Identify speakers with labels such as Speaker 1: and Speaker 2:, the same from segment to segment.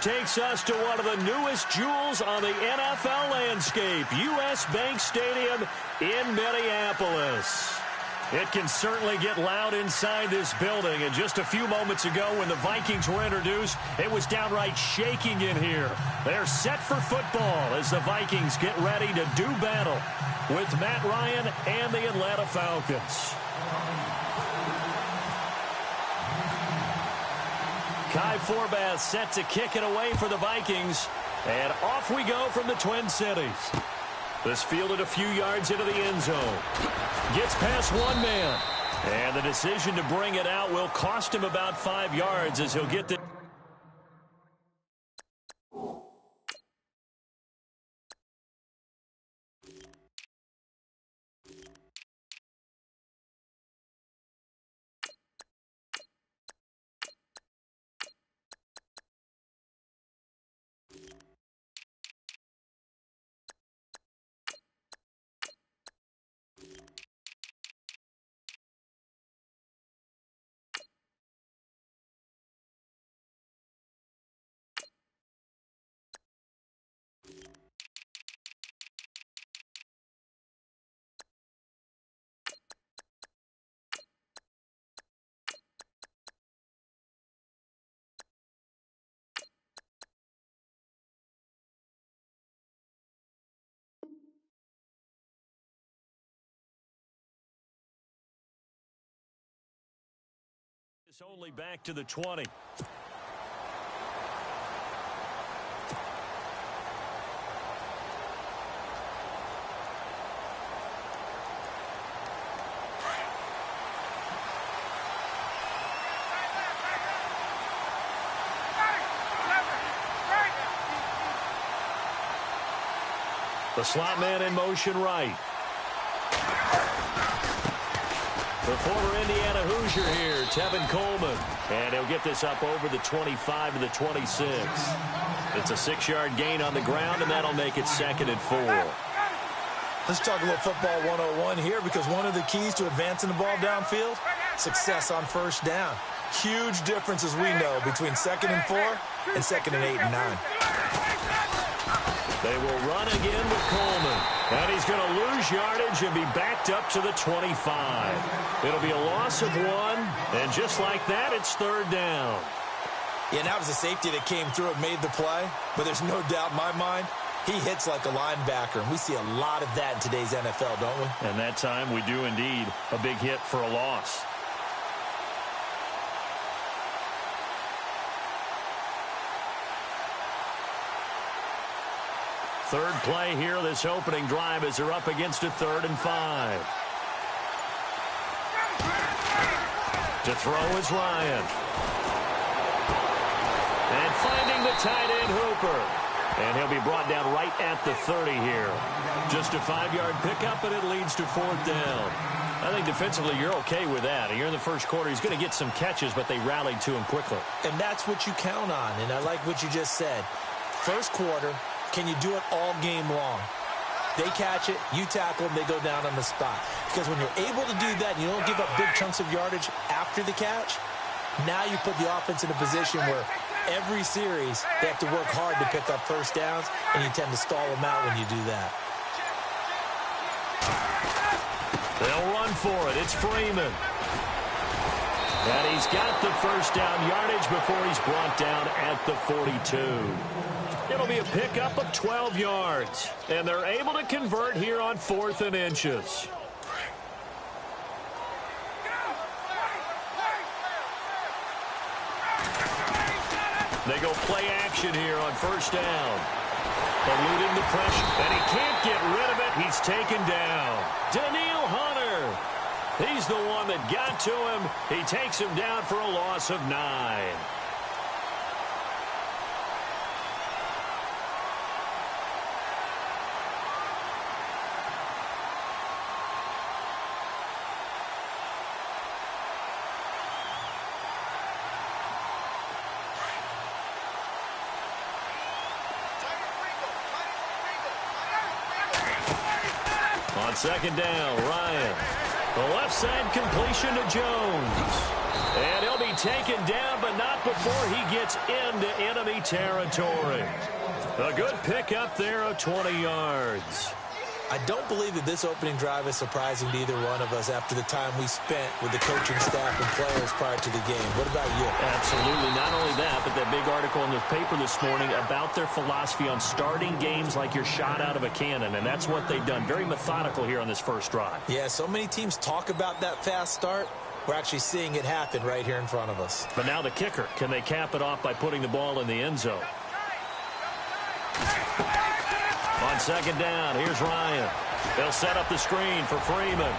Speaker 1: takes us to one of the newest jewels on the NFL landscape, U.S. Bank Stadium in Minneapolis. It can certainly get loud inside this building, and just a few moments ago when the Vikings were introduced, it was downright shaking in here. They're set for football as the Vikings get ready to do battle with Matt Ryan and the Atlanta Falcons. Kai Forbath set to kick it away for the Vikings. And off we go from the Twin Cities. This fielded a few yards into the end zone. Gets past one man. And the decision to bring it out will cost him about 5 yards as he'll get the... It's only back to the 20. The slot man in motion right. The former Indiana Hoosier here, Tevin Coleman. And he'll get this up over the 25 to the 26. It's a 6-yard gain on the ground, and that'll make it 2nd and 4.
Speaker 2: Let's talk a little football 101 here, because one of the keys to advancing the ball downfield, success on first down. Huge difference, as we know, between 2nd and 4 and 2nd and 8 and 9.
Speaker 1: They will run again with Coleman. And he's going to lose yardage and be backed up to the 25. It'll be a loss of 1. And just like that, it's 3rd down.
Speaker 2: Yeah, and that was a safety that came through and made the play. But there's no doubt in my mind, he hits like a linebacker. And we see a lot of that in today's NFL, don't we?
Speaker 1: And that time we do indeed. A big hit for a loss. Third play here, this opening drive, as they're up against a 3rd and 5. To throw is Ryan. And finding the tight end Hooper. And he'll be brought down right at the 30 here. Just a 5-yard pickup, and it leads to 4th down. I think defensively you're okay with that. Here in the first quarter, he's going to get some catches, but they rallied to him quickly.
Speaker 2: And that's what you count on, and I like what you just said. First quarter, can you do it all game long? They catch it, you tackle them, they go down on the spot. Because when you're able to do that and you don't give up big chunks of yardage after the catch, now you put the offense in a position where every series they have to work hard to pick up first downs, and you tend to stall them out when you do that.
Speaker 1: They'll run for it. It's Freeman. And he's got the first down yardage before he's brought down at the 42. It'll be a pickup of 12 yards. And they're able to convert here on 4th and inches. They go play action here on first down. Eluding the pressure. And he can't get rid of it. He's taken down. Daniil Hunter. He's the one that got to him. He takes him down for a loss of 9. On second down, Ryan. The left side completion to Jones. And he'll be taken down, but not before he gets into enemy territory. A good pickup there of 20 yards.
Speaker 2: I don't believe that this opening drive is surprising to either one of us after the time we spent with the coaching staff and players prior to the game. What about you?
Speaker 1: Absolutely. Not only that, but that big article in the paper this morning about their philosophy on starting games like you're shot out of a cannon, and that's what they've done. Very methodical here on this first drive.
Speaker 2: Yeah, so many teams talk about that fast start. We're actually seeing it happen right here in front of us.
Speaker 1: But now the kicker. Can they cap it off by putting the ball in the end zone? On second down, here's Ryan. They'll set up the screen for Freeman.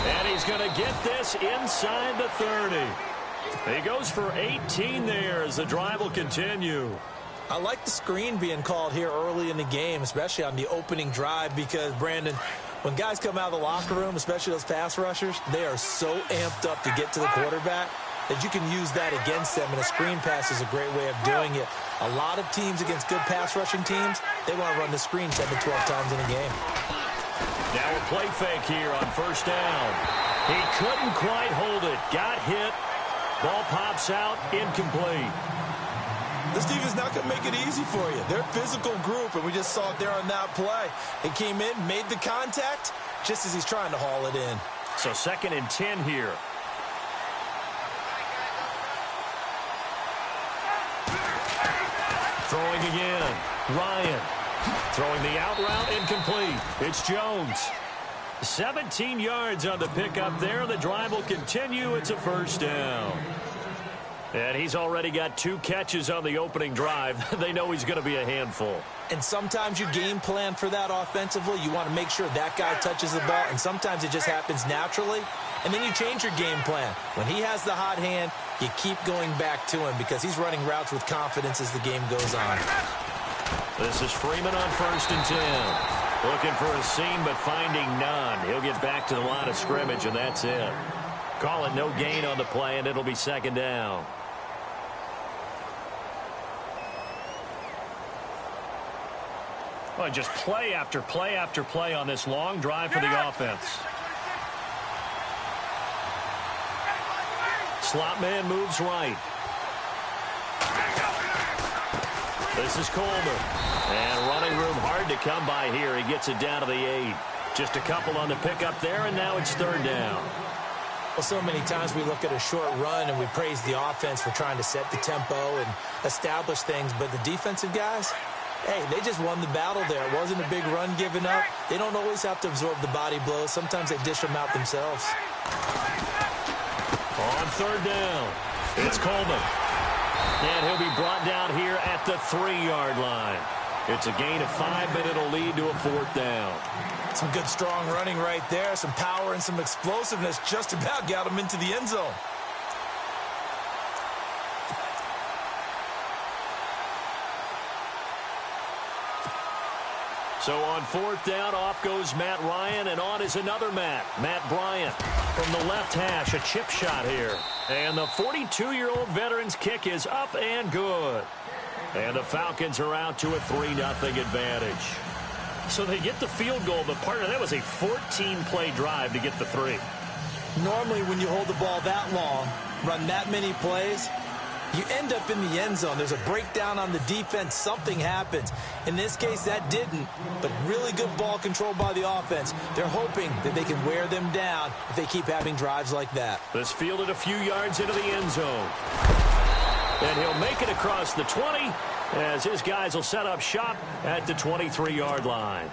Speaker 1: And he's going to get this inside the 30. He goes for 18 there as the drive will continue.
Speaker 2: I like the screen being called here early in the game, especially on the opening drive, because, Brandon, when guys come out of the locker room, especially those pass rushers, they are so amped up to get to the quarterback that you can use that against them, and a screen pass is a great way of doing it. A lot of teams against good pass rushing teams, they want to run the screen 10 to 12 times in a game.
Speaker 1: Now a play fake here on first down. He couldn't quite hold it. Got hit. Ball pops out, incomplete.
Speaker 2: This defense not going to make it easy for you. They're a physical group, and we just saw it there on that play. It came in, made the contact, just as he's trying to haul it in.
Speaker 1: So 2nd and 10 here. Throwing again. Ryan. Throwing the out route, incomplete. It's Jones. 17 yards on the pickup there. The drive will continue. It's a first down. And he's already got 2 catches on the opening drive. They know he's going to be a handful.
Speaker 2: And sometimes you game plan for that offensively. You want to make sure that guy touches the ball, and sometimes it just happens naturally. And then you change your game plan. When he has the hot hand, you keep going back to him because he's running routes with confidence as the game goes on.
Speaker 1: This is Freeman on 1st and 10. Looking for a seam, but finding none. He'll get back to the line of scrimmage, and that's it. Call it no gain on the play, and it'll be 2nd down. Well, just play after play after play on this long drive for the offense. Slot man moves right. This is Coleman. And running room hard to come by here. He gets it down to the 8. Just a couple on the pickup there, and now it's 3rd down.
Speaker 2: Well, so many times we look at a short run and we praise the offense for trying to set the tempo and establish things, but the defensive guys, hey, they just won the battle there. It wasn't a big run given up. They don't always have to absorb the body blows. Sometimes they dish them out themselves.
Speaker 1: On 3rd down, it's Coleman. And he'll be brought down here at the 3-yard line. It's a gain of 5, but it'll lead to a 4th down.
Speaker 2: Some good, strong running right there. Some power and some explosiveness just about got him into the end zone.
Speaker 1: So on 4th down, off goes Matt Ryan, and on is another Matt Bryant. From the left hash, a chip shot here. And the 42-year-old veteran's kick is up and good. And the Falcons are out to a 3-0 advantage. So they get the field goal, but partner, that was a 14-play drive to get the 3.
Speaker 2: Normally, when you hold the ball that long, run that many plays, you end up in the end zone. There's a breakdown on the defense. Something happens. In this case, that didn't, but really good ball control by the offense. They're hoping that they can wear them down if they keep having drives like that.
Speaker 1: This fielded a few yards into the end zone. And he'll make it across the 20 as his guys will set up shop at the 23-yard line.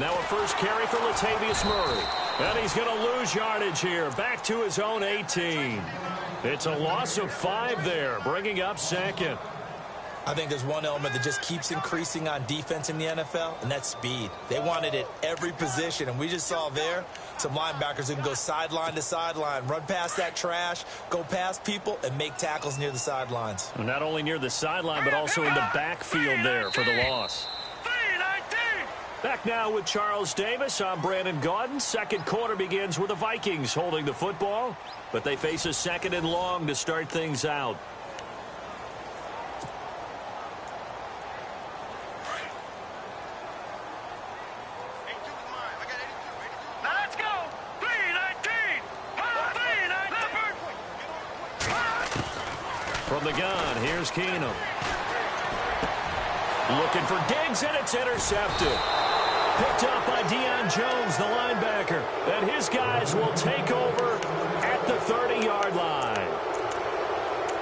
Speaker 1: Now a first carry for Latavius Murray. And he's going to lose yardage here. Back to his own 18. It's a loss of 5 there, bringing up 2nd.
Speaker 2: I think there's one element that just keeps increasing on defense in the NFL, and that's speed. They want it at every position, and we just saw there some linebackers who can go sideline to sideline, run past that trash, go past people, and make tackles near the sidelines.
Speaker 1: Not only near the sideline, but also in the backfield there for the loss. Back now with Charles Davis. I'm Brandon Gaudin. Second quarter begins with the Vikings holding the football, but they face a second and long to start things out. From the gun, here's Keenum. Looking for Diggs, and it's intercepted. Picked up by Deion Jones, the linebacker. And his guys will take over at the 30-yard line.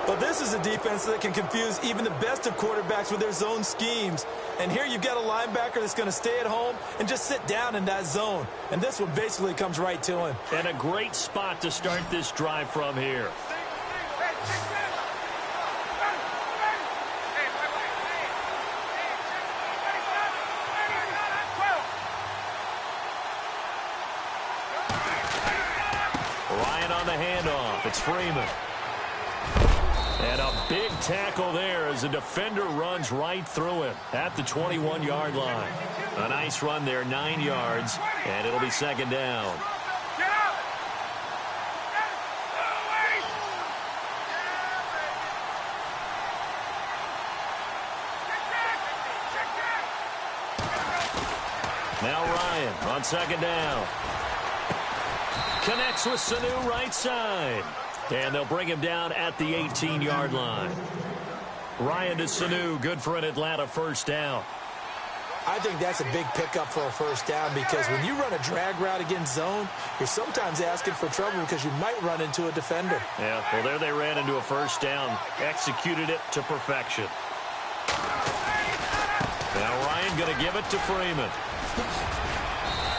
Speaker 2: But this is a defense that can confuse even the best of quarterbacks with their zone schemes. And here you've got a linebacker that's going to stay at home and just sit down in that zone. And this one basically comes right to him.
Speaker 1: And a great spot to start this drive from here. It's Freeman. And a big tackle there as the defender runs right through him at the 21-yard line. A nice run there, 9 yards, and it'll be second down. Now Ryan on second down. Connects with Sanu right side. And they'll bring him down at the 18-yard line. Ryan to Sanu, good for an Atlanta first down.
Speaker 2: I think that's a big pickup for a first down because when you run a drag route against zone, you're sometimes asking for trouble because you might run into a defender.
Speaker 1: Yeah, well, there they ran into a first down. Executed it to perfection. Now Ryan going to give it to Freeman.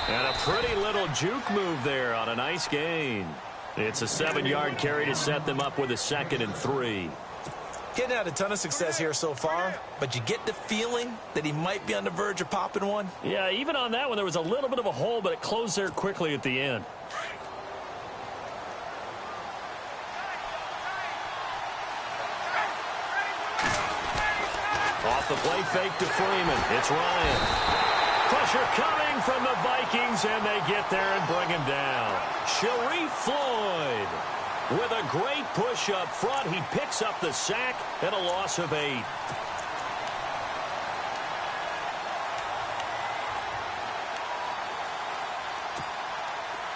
Speaker 1: And a pretty little juke move there on a nice gain. It's a 7-yard carry to set them up with a 2nd and 3.
Speaker 2: Getting had a ton of success here so far, but you get the feeling that he might be on the verge of popping one.
Speaker 1: Yeah, even on that one, there was a little bit of a hole, but it closed there quickly at the end. Off the play fake to Freeman. It's Ryan. Pressure coming from the Vikings, and they get there and bring him down. Sharif Floyd with a great push up front. He picks up the sack and a loss of 8.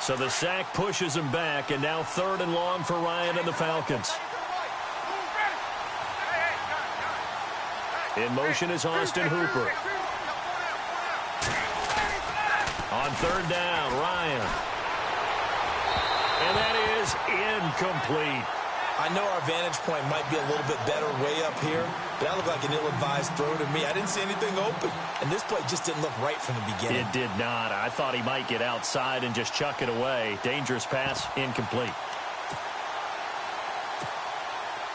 Speaker 1: So the sack pushes him back, and now 3rd and long for Ryan and the Falcons. In motion is Austin Hooper. On 3rd down, Ryan. And that is incomplete.
Speaker 2: I know our vantage point might be a little bit better way up here, but that looked like an ill-advised throw to me. I didn't see anything open, and this play just didn't look right from the beginning.
Speaker 1: It did not. I thought he might get outside and just chuck it away. Dangerous pass, incomplete.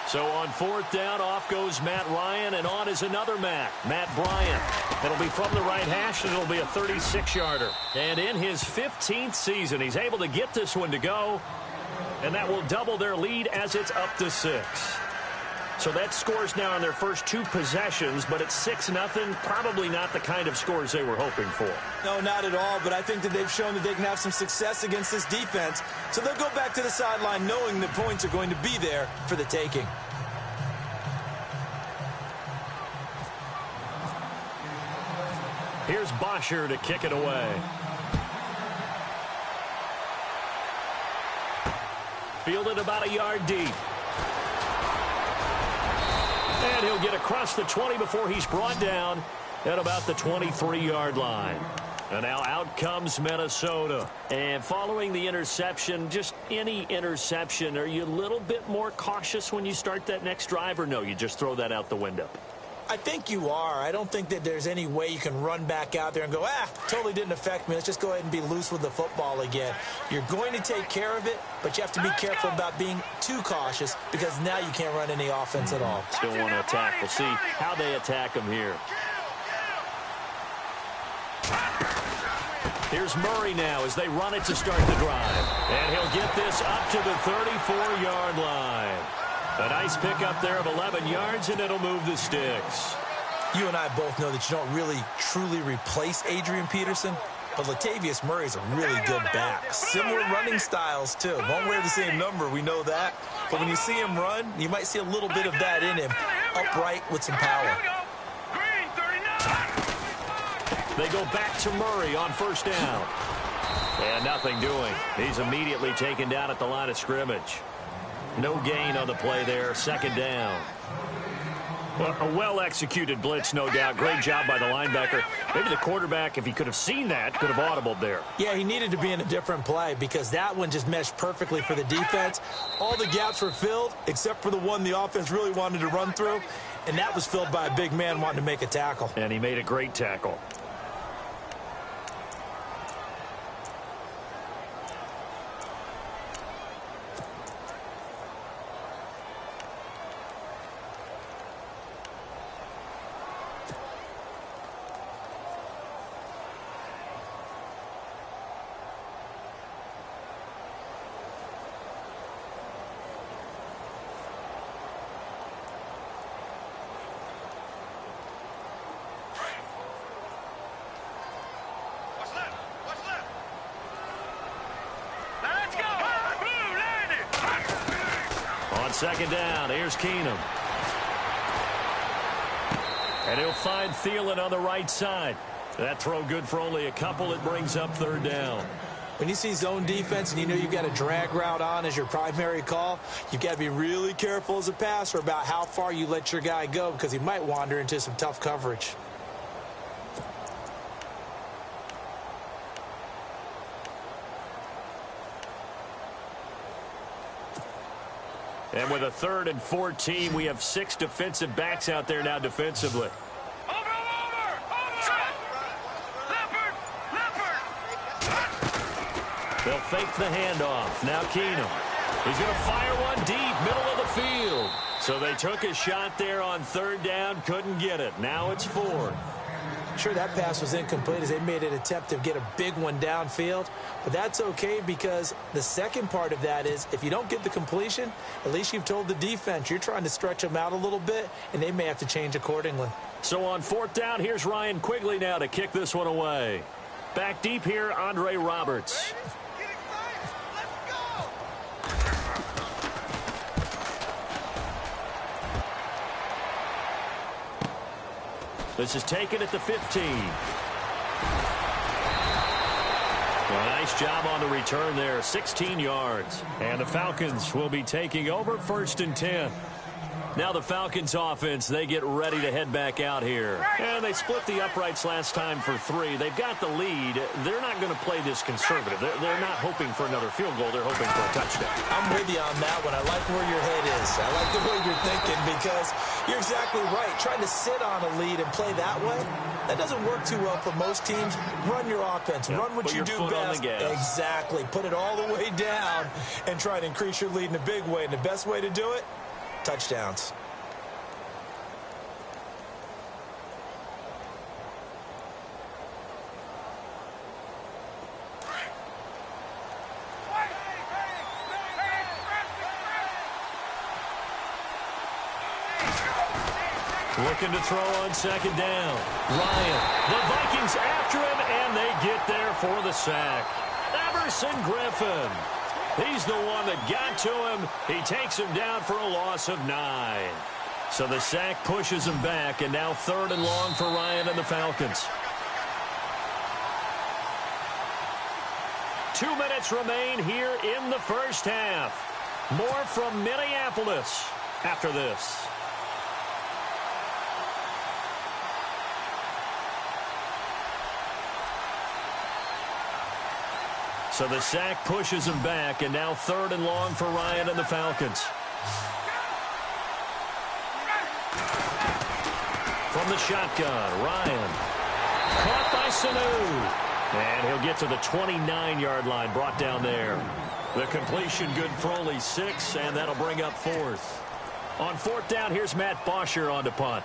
Speaker 1: So on 4th down, off goes Matt Ryan, and on is another Matt Bryant. It'll be from the right hash, and it'll be a 36-yarder. And in his 15th season, he's able to get this one to go, and that will double their lead as it's up to 6. So that scores now on their first 2 possessions, but it's 6-0. Probably not the kind of scores they were hoping for.
Speaker 2: No, not at all, but I think that they've shown that they can have some success against this defense. So they'll go back to the sideline knowing the points are going to be there for the taking.
Speaker 1: Here's Bosher to kick it away. Fielded about a yard deep. And he'll get across the 20 before he's brought down at about the 23-yard line. And now out comes Minnesota. And following the interception, just any interception, are you a little bit more cautious when you start that next drive, or no, you just throw that out the window?
Speaker 2: I think you are. I don't think that there's any way you can run back out there and go, totally didn't affect me. Let's just go ahead and be loose with the football again. You're going to take care of it, but you have to be careful about being too cautious because now you can't run any offense at all.
Speaker 1: Still want to attack. We'll see how they attack him here. Here's Murray now as they run it to start the drive. And he'll get this up to the 34-yard line. A nice pickup there of 11 yards, and it'll move the sticks.
Speaker 2: You and I both know that you don't really, truly replace Adrian Peterson, but Latavius Murray's a really good back. Similar running styles, too. Won't wear the same number, we know that. But when you see him run, you might see a little bit of that in him, upright with some power.
Speaker 1: They go back to Murray on first down. And nothing doing. He's immediately taken down at the line of scrimmage. No gain on the play there. Second down. Well, a well-executed blitz, no doubt. Great job by the linebacker. Maybe the quarterback, if he could have seen that, could have audibled there.
Speaker 2: Yeah, he needed to be in a different play because that one just meshed perfectly for the defense. All the gaps were filled except for the one the offense really wanted to run through, and that was filled by a big man wanting to make a tackle.
Speaker 1: And he made a great tackle. Second down. Here's Keenum. And he'll find Thielen on the right side. That throw good for only a couple. It brings up third down.
Speaker 2: When you see zone defense and you know you've got a drag route on as your primary call, you've got to be really careful as a passer about how far you let your guy go because he might wander into some tough coverage.
Speaker 1: And with a 3rd and 14, we have 6 defensive backs out there now defensively. They'll fake the handoff. Now Keenum. He's going to fire one deep, middle of the field. So they took a shot there on 3rd down, couldn't get it. Now it's 4th.
Speaker 2: Sure, that pass was incomplete as they made an attempt to get a big one downfield. But that's okay because the second part of that is if you don't get the completion, at least you've told the defense you're trying to stretch them out a little bit, and they may have to change accordingly.
Speaker 1: So on 4th down, here's Ryan Quigley now to kick this one away. Back deep here, Andre Roberts. This is taken at the 15. Well, nice job on the return there, 16 yards. And the Falcons will be taking over 1st and 10. Now the Falcons offense, they get ready to head back out here. And they split the uprights last time for 3. They've got the lead. They're not going to play this conservative. They're not hoping for another field goal. They're hoping for a touchdown.
Speaker 2: I'm with you on that one. I like where your head is. I like the way you're thinking because you're exactly right. Trying to sit on a lead and play that way, that doesn't work too well for most teams. Run your offense.
Speaker 1: Yep.
Speaker 2: Run what you do best. Exactly. Put it all the way down and try to increase your lead in a big way. And the best way to do it, touchdowns.
Speaker 1: Looking to throw on 2nd down. Ryan. The Vikings after him, and they get there for the sack. Everson Griffin. He's the one that got to him. He takes him down for a loss of 9. So the sack pushes him back, and now 3rd and long for Ryan and the Falcons. 2 minutes remain here in the first half. More from Minneapolis after this. So the sack pushes him back, and now 3rd and long for Ryan and the Falcons. the shotgun. Ryan. Caught by Sanu. And he'll get to the 29-yard line, brought down there. The completion good for only 6, and that'll bring up 4th. On 4th down, here's Matt Bosher on to punt.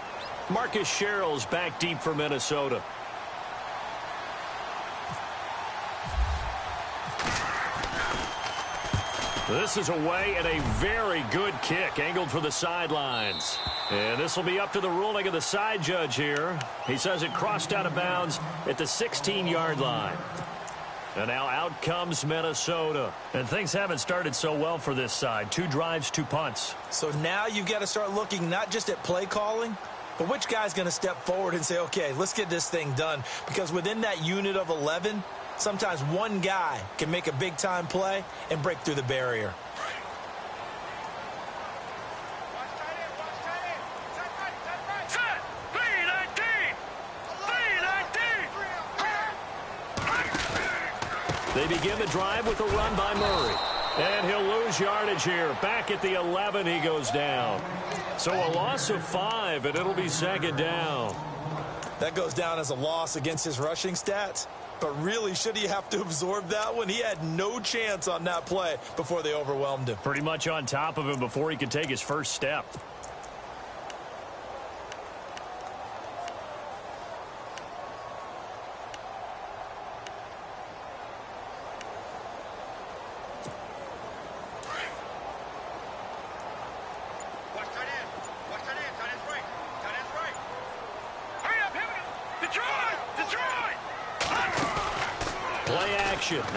Speaker 1: Marcus Sherrill's back deep for Minnesota. This is away and a very good kick angled for the sidelines. And this will be up to the ruling of the side judge here. He says it crossed out of bounds at the 16-yard line. And now out comes Minnesota. And things haven't started so well for this side. 2 drives, 2 punts.
Speaker 2: So now you've got to start looking not just at play calling, but which guy's going to step forward and say, okay, let's get this thing done. Because within that unit of 11, sometimes one guy can make a big-time play and break through the barrier.
Speaker 1: They begin the drive with a run by Murray. And he'll lose yardage here. Back at the 11, he goes down. So a loss of 5, and it'll be 2nd down.
Speaker 2: That goes down as a loss against his rushing stats. But really, should he have to absorb that one? He had no chance on that play before they overwhelmed him.
Speaker 1: Pretty much on top of him before he could take his first step.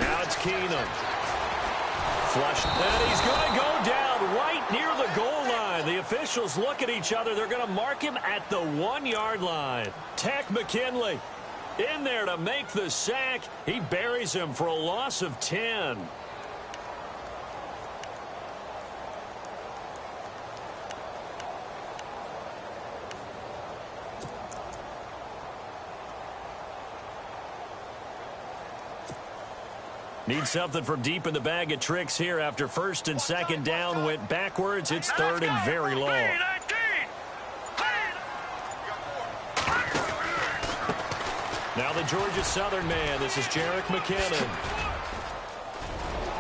Speaker 1: Now it's Keenum. Flush. And he's going to go down right near the goal line. The officials look at each other. They're going to mark him at the 1-yard line. Tech McKinley in there to make the sack. He buries him for a loss of 10. Need something from deep in the bag of tricks here after 1st and 2nd down went backwards. It's 3rd and very long. Now the Georgia Southern man. This is Jerick McKinnon.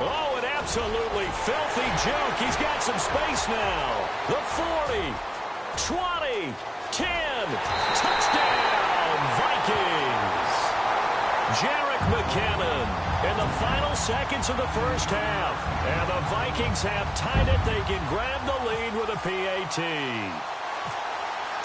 Speaker 1: Oh, an absolutely filthy juke. He's got some space now. The 40, 20, 10. Touchdown, Vikings. Jerick McKinnon in the final seconds of the first half. And the Vikings have tied it. They can grab the lead with a PAT.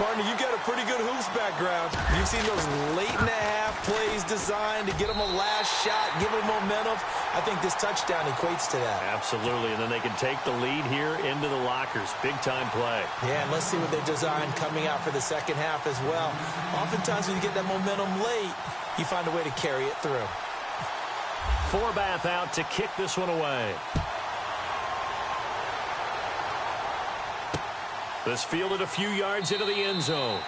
Speaker 2: Partner, you've got a pretty good hoops background. You've seen those late-in-the-half plays designed to get them a last shot, give them momentum. I think this touchdown equates to that.
Speaker 1: Absolutely, and then they can take the lead here into the lockers. Big-time play.
Speaker 2: Yeah, and let's see what they've designed coming out for the second half as well. Oftentimes when you get that momentum late, you find a way to carry it through.
Speaker 1: Forbath out to kick this one away. This fielded a few yards into the end zone.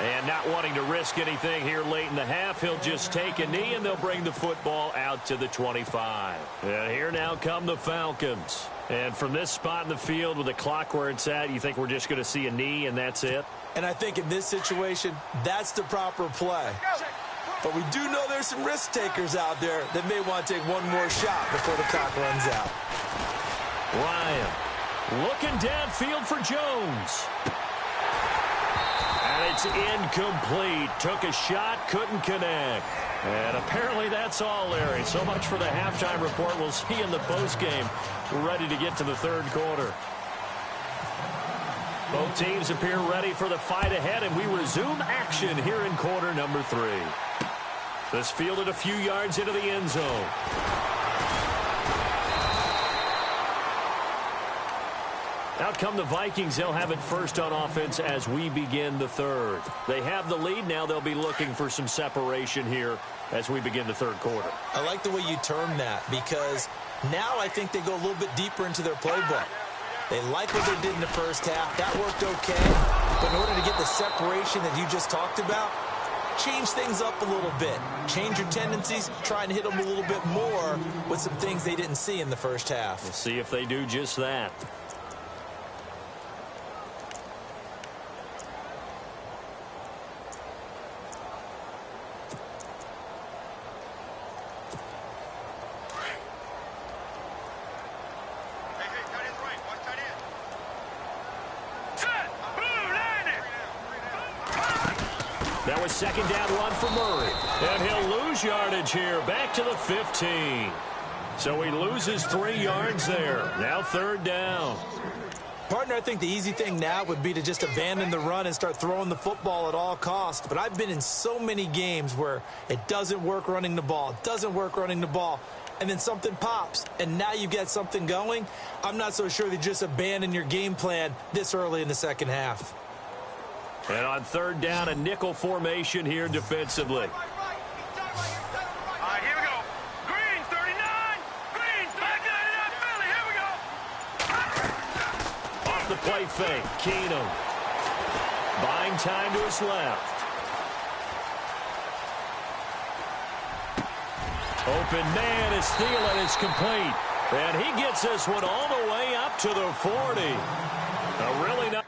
Speaker 1: And not wanting to risk anything here late in the half, he'll just take a knee, and they'll bring the football out to the 25. And here now come the Falcons. And from this spot in the field with the clock where it's at, you think we're just going to see a knee and that's it?
Speaker 2: And I think in this situation, that's the proper play. But we do know there's some risk takers out there that may want to take one more shot before the clock runs out.
Speaker 1: Ryan looking downfield for Jones. And it's incomplete. Took a shot, couldn't connect. And apparently that's all, Larry. So much for the halftime report. We'll see in the postgame. We're ready to get to the third quarter. Both teams appear ready for the fight ahead, and we resume action here in quarter number 3. This fielded a few yards into the end zone. Out come the Vikings. They'll have it first on offense as we begin the third. They have the lead. Now they'll be looking for some separation here as we begin the third quarter.
Speaker 2: I like the way you term that, because now I think they go a little bit deeper into their playbook. They like what they did in the first half. That worked okay. But in order to get the separation that you just talked about, change things up a little bit. Change your tendencies. Try and hit them a little bit more with some things they didn't see in the first half.
Speaker 1: We'll see if they do just that. Now a second down run for Murray. And he'll lose yardage here. Back to the 15. So he loses 3 yards there. Now third down.
Speaker 2: Partner, I think the easy thing now would be to just abandon the run and start throwing the football at all costs. But I've been in so many games where it doesn't work running the ball. It doesn't work running the ball. And then something pops, and now you get something going. I'm not so sure that you just abandon your game plan this early in the second half.
Speaker 1: And on third down, a nickel formation here defensively. The play fake. Keenum buying time to his left. Open man is Thielen is complete. And he gets this one all the way up to the 40. A really nice.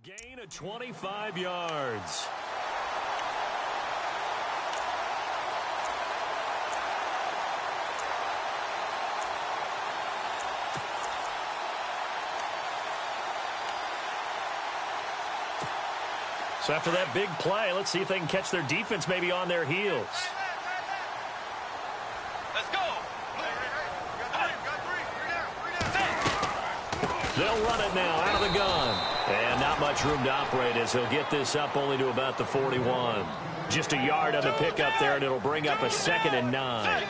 Speaker 1: Gain of 25 yards. So after that big play, let's see if they can catch their defense maybe on their heels.
Speaker 3: Let's go.
Speaker 1: They'll run it now out of the gun. And not much room to operate as he'll get this up only to about the 41. Just a yard on the pickup there, and it'll bring up a 2nd and 9.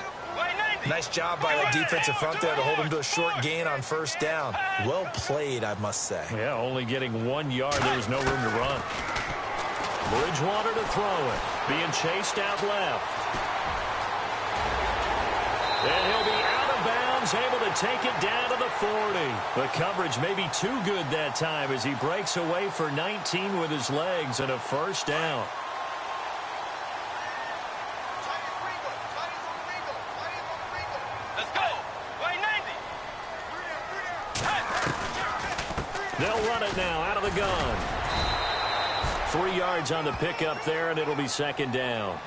Speaker 2: Nice job by the defensive front there to hold him to a short gain on first down. Well played, I must say.
Speaker 1: Yeah, only getting 1 yard. There was no room to run. Bridgewater to throw it. Being chased out left. And he'll be out of bounds, able to take it down to the 40. The coverage may be too good that time as he breaks away for 19 with his legs and a first down.
Speaker 3: Let's go.
Speaker 1: They'll run it now out of the gun. 3 yards on the pickup there, and it'll be 2nd down.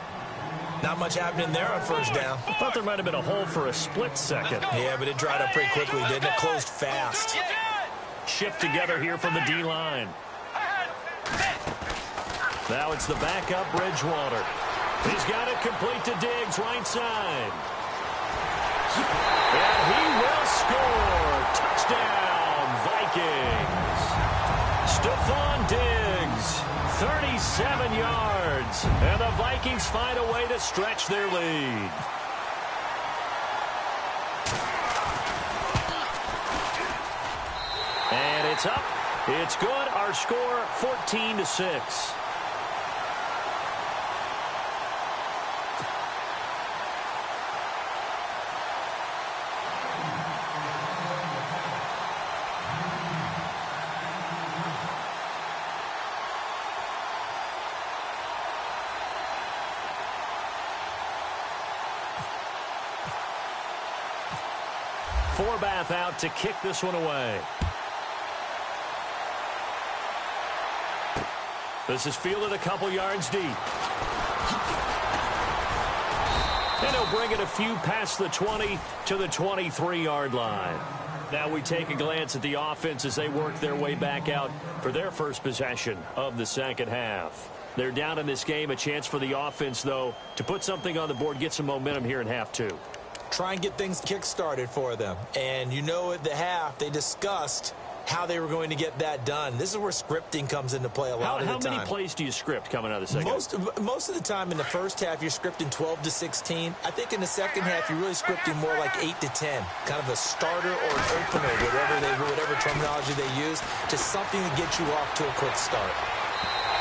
Speaker 2: Not much happening there on first down.
Speaker 1: I thought there might have been a hole for a split second.
Speaker 2: Yeah, but it dried up pretty quickly, didn't it? Closed fast.
Speaker 1: Shift together here from the D-line. Now it's the backup Bridgewater. He's got it complete to Diggs, right side. And he will score. Touchdown, Vikings. Stephon Diggs, 37 yards. And the Vikings find a way to stretch their lead. And it's up. It's good. Our score, 14-6. Forbath out to kick this one away. This is fielded a couple yards deep. And he'll bring it a few past the 20 to the 23-yard line. Now we take a glance at the offense as they work their way back out for their first possession of the second half. They're down in this game. A chance for the offense, though, to put something on the board, get some momentum here in half two.
Speaker 2: Try and get things kick-started for them. And you know at the half, they discussed how they were going to get that done. This is where scripting comes into play a lot of the time.
Speaker 1: How many plays do you script coming out of the second?
Speaker 2: Most of the time in the first half, you're scripting 12 to 16. I think in the second half, you're really scripting more like 8 to 10. Kind of a starter or an opener, whatever terminology they use, just something to get you off to a quick start.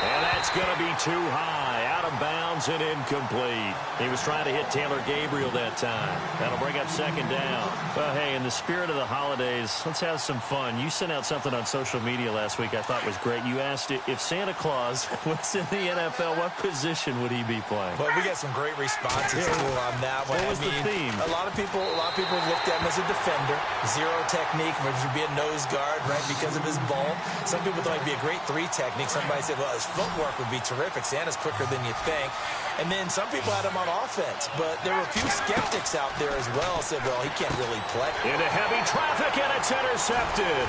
Speaker 1: And that's going to be too high, out of bounds and incomplete. He was trying to hit Taylor Gabriel that time. That'll bring up second down. Well, hey, in the spirit of the holidays, let's have some fun. You sent out something on social media last week I thought was great. You asked if Santa Claus was in the NFL, what position would he be playing?
Speaker 2: Well, we got some great responses on that one.
Speaker 1: What was the theme?
Speaker 2: A lot of people looked at him as a defender, zero technique, which would be a nose guard, right, because of his bulk. Some people thought he'd be a great 3 technique. Somebody said, well, his footwork would be terrific. Santa's quicker than you you think. And then some people had him on offense, but there were a few skeptics out there as well said, well, he can't really play.
Speaker 1: Into heavy traffic, and it's intercepted.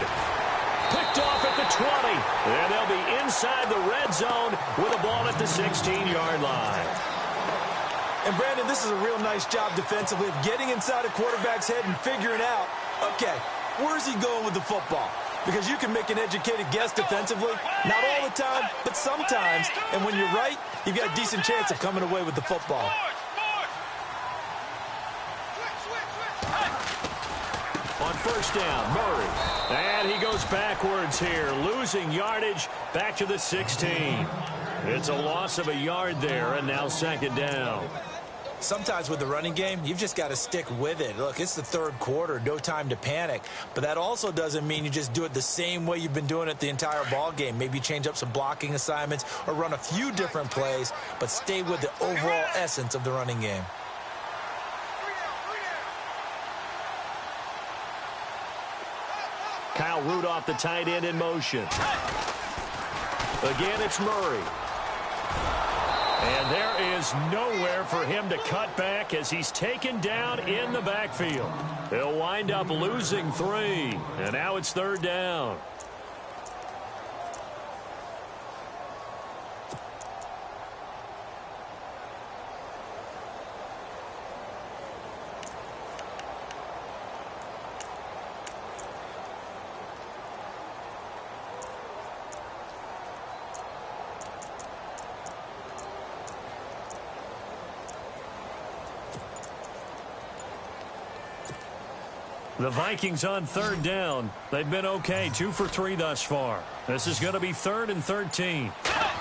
Speaker 1: Picked off at the 20, and they'll be inside the red zone with a ball at the 16-yard line.
Speaker 2: And, Brandon, this is a real nice job defensively of getting inside a quarterback's head and figuring out, okay, where's he going with the football? Because you can make an educated guess defensively, not all the time, but sometimes. And when you're right, you've got a decent chance of coming away with the football.
Speaker 1: On first down, Murray. And he goes backwards here, losing yardage back to the 16. It's a loss of a yard there, and now second down.
Speaker 2: Sometimes with the running game, you've just got to stick with it. Look, it's the third quarter, no time to panic. But that also doesn't mean you just do it the same way you've been doing it the entire ball game. Maybe change up some blocking assignments or run a few different plays, but stay with the overall essence of the running game.
Speaker 1: Kyle Rudolph, the tight end, in motion. Again, it's Murray. And there is nowhere for him to cut back as he's taken down in the backfield. He'll wind up losing 3, and now it's third down. The Vikings on third down. They've been okay, 2 for 3 thus far. This is going to be 3rd and 13.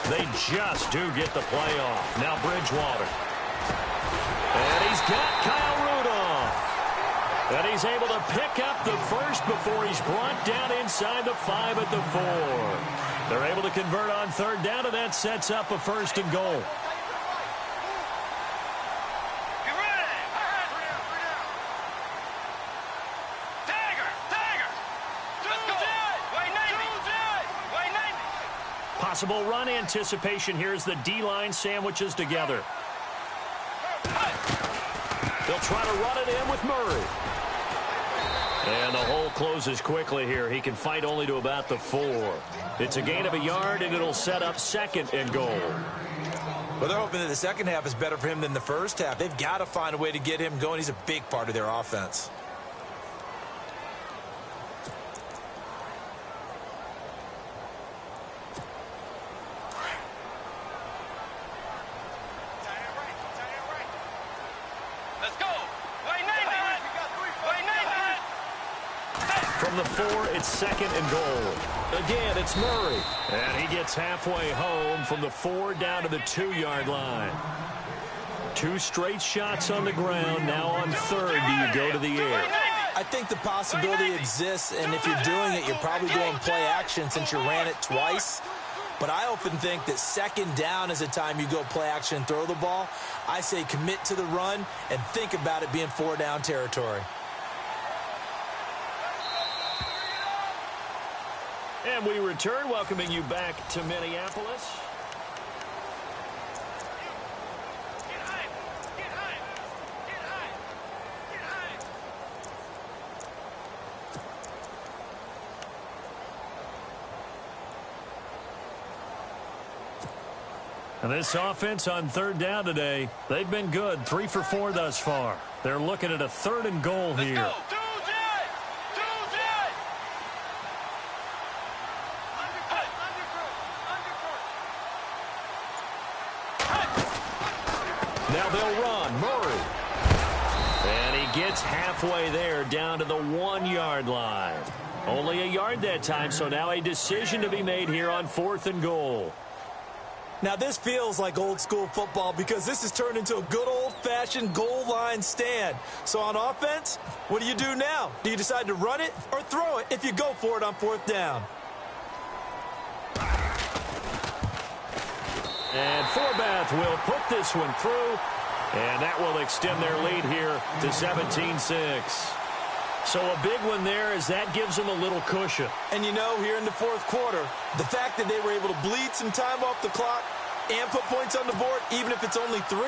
Speaker 1: They just do get the play off. Now Bridgewater. And he's got Kyle Rudolph. And he's able to pick up the first before he's brought down inside the 5 at the 4. They're able to convert on third down, and that sets up a 1st and goal. Possible run anticipation. Here's the D-line sandwiches together. They'll try to run it in with Murray. And the hole closes quickly here. He can fight only to about the 4. It's a gain of a yard, and it'll set up 2nd and goal.
Speaker 2: Well, they're hoping that the second half is better for him than the first half. They've got to find a way to get him going. He's a big part of their offense.
Speaker 1: From the 4, it's 2nd and goal. Again, it's Murray. And he gets halfway home from the 4 down to the 2-yard line. 2 straight shots on the ground. Now on third, do you go to the air?
Speaker 2: I think the possibility exists, and if you're doing it, you're probably going play action since you ran it twice. But I often think that 2nd down is the time you go play action and throw the ball. I say commit to the run and think about it being 4-down territory.
Speaker 1: And we return, welcoming you back to Minneapolis. And this offense on third down today, they've been good, 3 for 4 thus far. They're looking at a 3rd and goal here. Now they'll run. Murray. And he gets halfway there down to the 1-yard line. Only a yard that time, so now a decision to be made here on 4th and goal.
Speaker 2: Now this feels like old school football because this has turned into a good old-fashioned goal line stand. So on offense, what do you do now? Do you decide to run it or throw it if you go for it on 4th down?
Speaker 1: And Forbath will put this one through, and that will extend their lead here to 17-6. So a big one there as that gives them a little cushion.
Speaker 2: And you know, here in the 4th quarter, the fact that they were able to bleed some time off the clock, and put points on the board, even if it's only 3,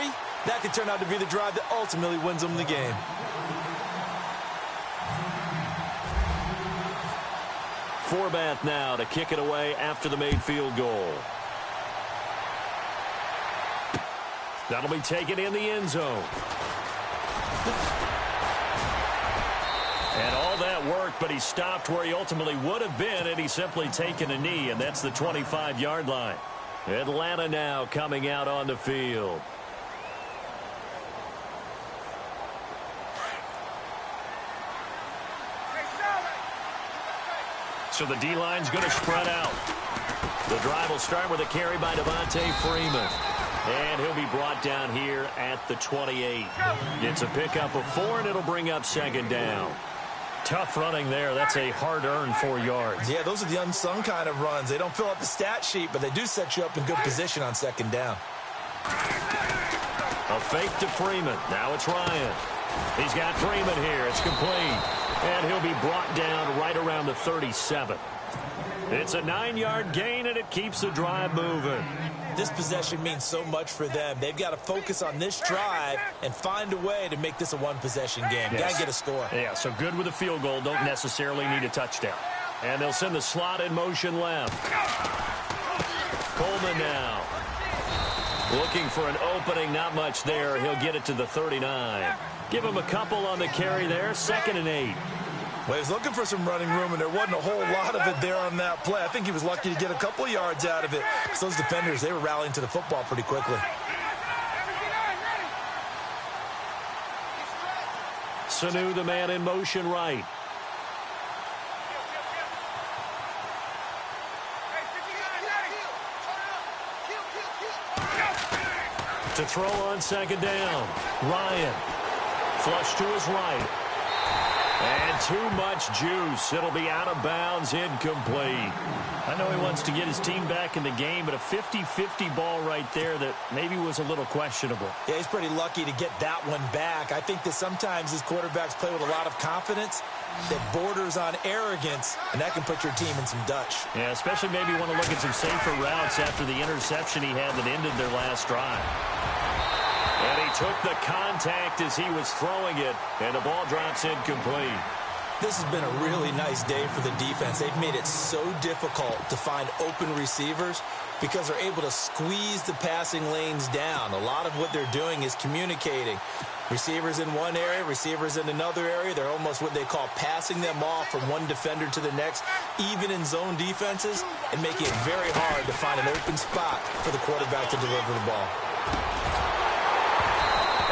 Speaker 2: that could turn out to be the drive that ultimately wins them the game.
Speaker 1: Forbath now to kick it away after the made field goal. That'll be taken in the end zone. And all that work, but he stopped where he ultimately would have been had he simply taken a knee, and that's the 25-yard line. Atlanta now coming out on the field. So the D-line's going to spread out. The drive will start with a carry by Devontae Freeman. And he'll be brought down here at the 28. It's a pickup of 4, and it'll bring up second down. Tough running there. That's a hard-earned 4 yards.
Speaker 2: Yeah, those are the unsung kind of runs. They don't fill up the stat sheet, but they do set you up in good position on second down.
Speaker 1: A fake to Freeman. Now it's Ryan. He's got Freeman here. It's complete. And he'll be brought down right around the 37. It's a 9-yard gain, and it keeps the drive moving.
Speaker 2: This possession means so much for them. They've got to focus on this drive and find a way to make this a one-possession game.
Speaker 1: Yes.
Speaker 2: Got to get a score.
Speaker 1: Yeah, so good with a field goal. Don't necessarily need a touchdown. And they'll send the slot in motion left. Coleman now. Looking for an opening. Not much there. He'll get it to the 39. Give him a couple on the carry there. 2nd and 8.
Speaker 2: Well, he's looking for some running room, and there wasn't a whole lot of it there on that play. I think he was lucky to get a couple of yards out of it, because those defenders, they were rallying to the football pretty quickly.
Speaker 1: Sanu, the man in motion right. To throw on second down. Ryan. Flush to his right. And too much juice. It'll be out of bounds, incomplete. I know he wants to get his team back in the game, but a 50-50 ball right there that maybe was a little questionable.
Speaker 2: Yeah, he's pretty lucky to get that one back. I think that sometimes these quarterbacks play with a lot of confidence that borders on arrogance, and that can put your team in some Dutch.
Speaker 1: Yeah, especially maybe want to look at some safer routes after the interception he had that ended their last drive. And he took the contact as he was throwing it, and the ball drops incomplete.
Speaker 2: This has been a really nice day for the defense. They've made it so difficult to find open receivers because they're able to squeeze the passing lanes down. A lot of what they're doing is communicating. Receivers in one area, receivers in another area. They're almost what they call passing them off from one defender to the next, even in zone defenses, and making it very hard to find an open spot for the quarterback to deliver the ball.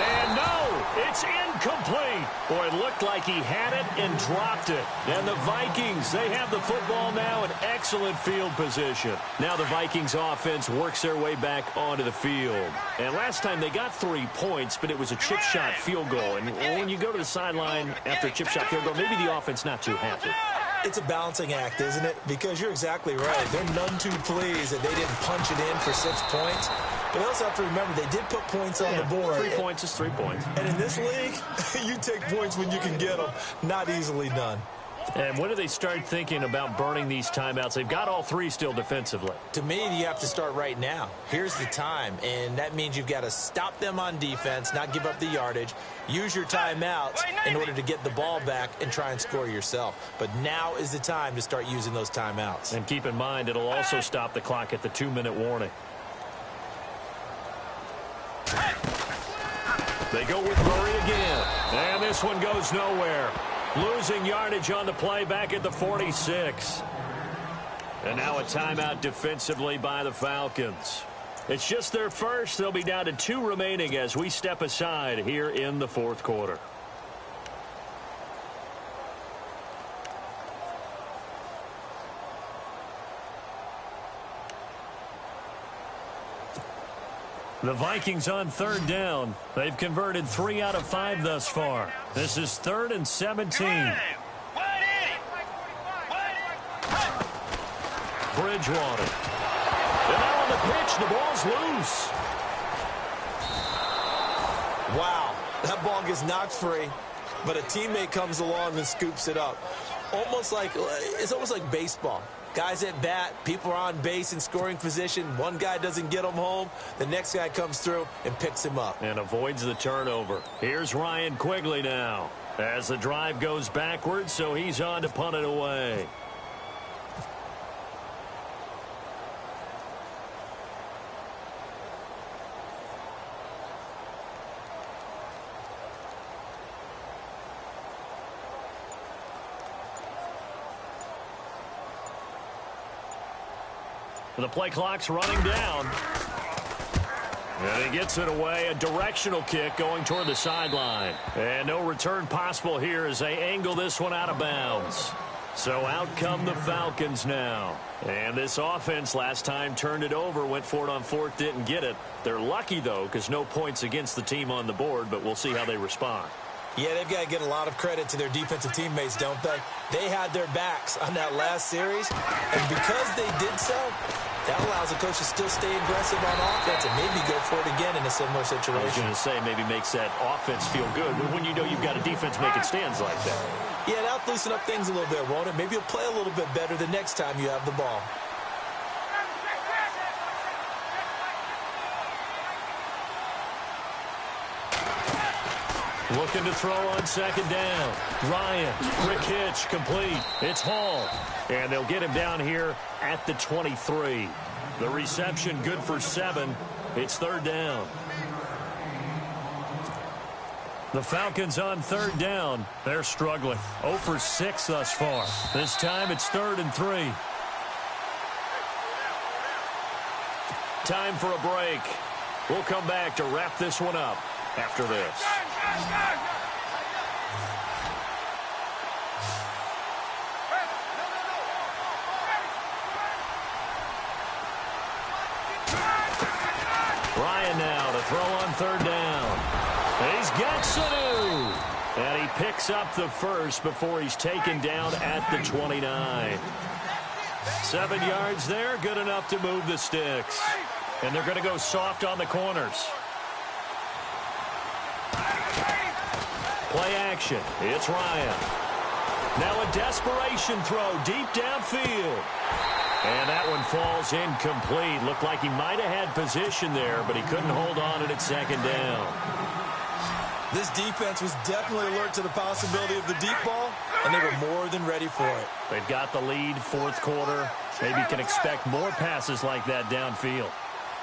Speaker 1: And no, it's incomplete. Boy, it looked like he had it and dropped it. And the Vikings, they have the football now in excellent field position. Now the Vikings offense works their way back onto the field. And last time they got 3 points, but it was a chip shot field goal. And when you go to the sideline after a chip shot field goal, maybe the offense not too happy.
Speaker 2: It's a balancing act, isn't it? Because you're exactly right. They're none too pleased that they didn't punch it in for 6 points. But they also have to remember they did put points on the board.
Speaker 1: 3 points is 3 points.
Speaker 2: And in this league, you take points when you can get them. Not easily done.
Speaker 1: And when do they start thinking about burning these timeouts? They've got all 3 still defensively.
Speaker 2: To me, you have to start right now. Here's the time, and that means you've got to stop them on defense, not give up the yardage, use your timeouts in order to get the ball back and try and score yourself. But now is the time to start using those timeouts.
Speaker 1: And keep in mind, it'll also stop the clock at the 2-minute warning. They go with Murray again. And this one goes nowhere. Losing yardage on the play back at the 46. And now a timeout defensively by the Falcons. It's just their first. They'll be down to 2 remaining as we step aside here in the 4th quarter. The Vikings on 3rd down. They've converted 3 out of 5 thus far. This is 3rd and 17. Bridgewater. And now on the pitch, the ball's loose.
Speaker 2: Wow, that ball gets knocked free, but a teammate comes along and scoops it up. It's almost like baseball. Guys at bat, people are on base in scoring position. One guy doesn't get him home. The next guy comes through and picks him up.
Speaker 1: And avoids the turnover. Here's Ryan Quigley now. As the drive goes backwards, so he's on to punt it away. The play clock's running down. And he gets it away. A directional kick going toward the sideline. And no return possible here as they angle this one out of bounds. So out come the Falcons now. And this offense last time turned it over, went for it on fourth, didn't get it. They're lucky, though, because no points against the team on the board, but we'll see how they respond.
Speaker 2: Yeah, they've got to get a lot of credit to their defensive teammates, don't they? They had their backs on that last series, and because they did so, that allows the coach to still stay aggressive on offense and maybe go for it again in a similar situation.
Speaker 1: I was going to say, maybe makes that offense feel good when you know you've got a defense making stands like that.
Speaker 2: Yeah, that'll loosen up things a little bit, won't it? Maybe you'll play a little bit better the next time you have the ball.
Speaker 1: Looking to throw on second down. Ryan, quick hitch, complete. It's Hall. And they'll get him down here at the 23. The reception good for 7. It's third down. The Falcons on third down. They're struggling. 0 for 6 thus far. This time it's 3rd and 3. Time for a break. We'll come back to wrap this one up after this. Ryan now to throw on third down. He's got Sanu. And he picks up the first before he's taken down at the 29. 7 yards there, good enough to move the sticks. And they're going to go soft on the corners. Play action. It's Ryan. Now a desperation throw deep downfield. And that one falls incomplete. Looked like he might have had position there, but he couldn't hold on to it at second down.
Speaker 2: This defense was definitely alert to the possibility of the deep ball, and they were more than ready for it.
Speaker 1: They've got the lead, fourth quarter. Maybe can expect more passes like that downfield.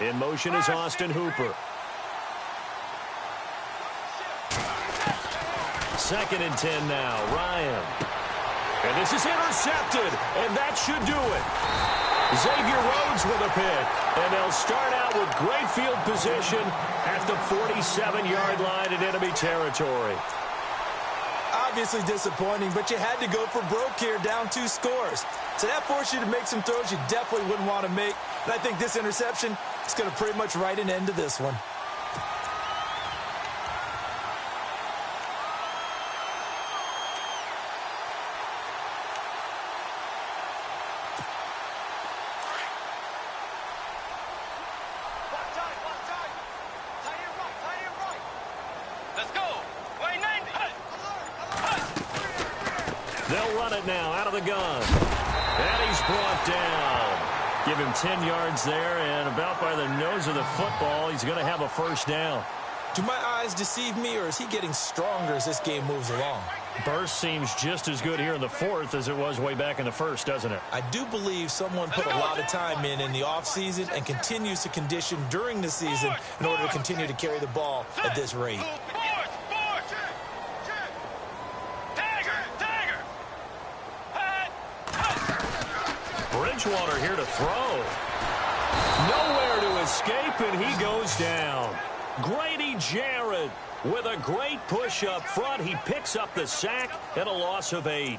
Speaker 1: In motion is Austin Hooper. 2nd and 10 now. Ryan. And this is intercepted, and that should do it. Xavier Rhodes with a pick, and they'll start out with great field position at the 47-yard line in enemy territory.
Speaker 2: Obviously disappointing, but you had to go for broke here, down 2 scores. So that forced you to make some throws you definitely wouldn't want to make. And I think this interception is going to pretty much write an end to this one.
Speaker 1: They'll run it now out of the gun. And he's brought down. Give him 10 yards there, and about by the nose of the football, he's going to have a first down.
Speaker 2: Do my eyes deceive me, or is he getting stronger as this game moves along?
Speaker 1: Burst seems just as good here in the fourth as it was way back in the first, doesn't it?
Speaker 2: I do believe someone put a lot of time in the offseason and continues to condition during the season in order to continue to carry the ball at this rate.
Speaker 1: Bridgewater here to throw. Nowhere to escape, and he goes down. Grady Jarrett with a great push up front. He picks up the sack and a loss of 8.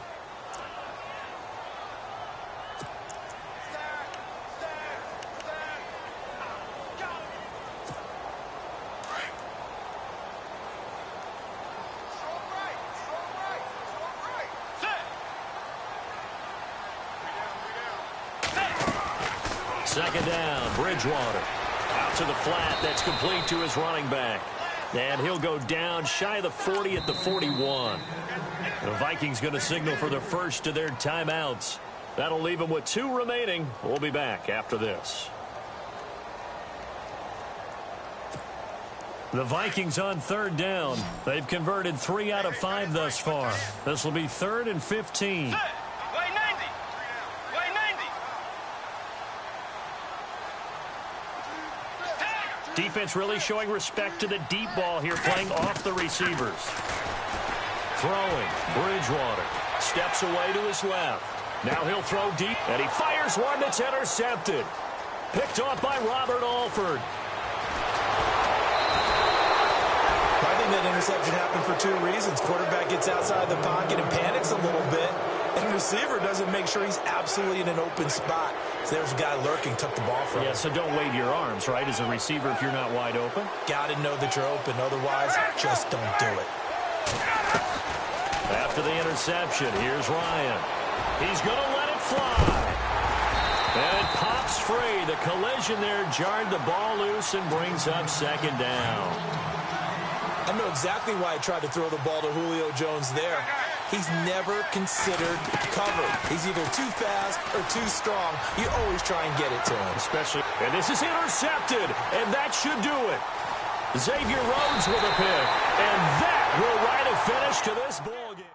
Speaker 1: Second down, Bridgewater. Out to the flat, that's complete to his running back. And he'll go down shy of the 40 at the 41. The Vikings going to signal for the first of their timeouts. That'll leave him with 2 remaining. We'll be back after this. The Vikings on 3rd down. They've converted 3 out of 5 thus far. This will be 3rd and 15. Defense really showing respect to the deep ball here, playing off the receivers. Throwing. Bridgewater steps away to his left. Now he'll throw deep, and he fires one that's intercepted. Picked off by Robert Alford.
Speaker 2: I think that interception happened for 2 reasons. Quarterback gets outside the pocket and panics a little bit, and the receiver doesn't make sure he's absolutely in an open spot. So there's a guy lurking, took the ball from him.
Speaker 1: Yeah, so don't wave your arms, right, as a receiver if you're not wide open.
Speaker 2: Got to know that you're open. Otherwise, just don't do it.
Speaker 1: After the interception, here's Ryan. He's going to let it fly. And it pops free. The collision there jarred the ball loose and brings up 2nd down.
Speaker 2: I know exactly why I tried to throw the ball to Julio Jones there. He's never considered cover. He's either too fast or too strong. You always try and get it to him.
Speaker 1: Especially, and this is intercepted, and that should do it. Xavier Rhodes with a pick, and that will write a finish to this ball game.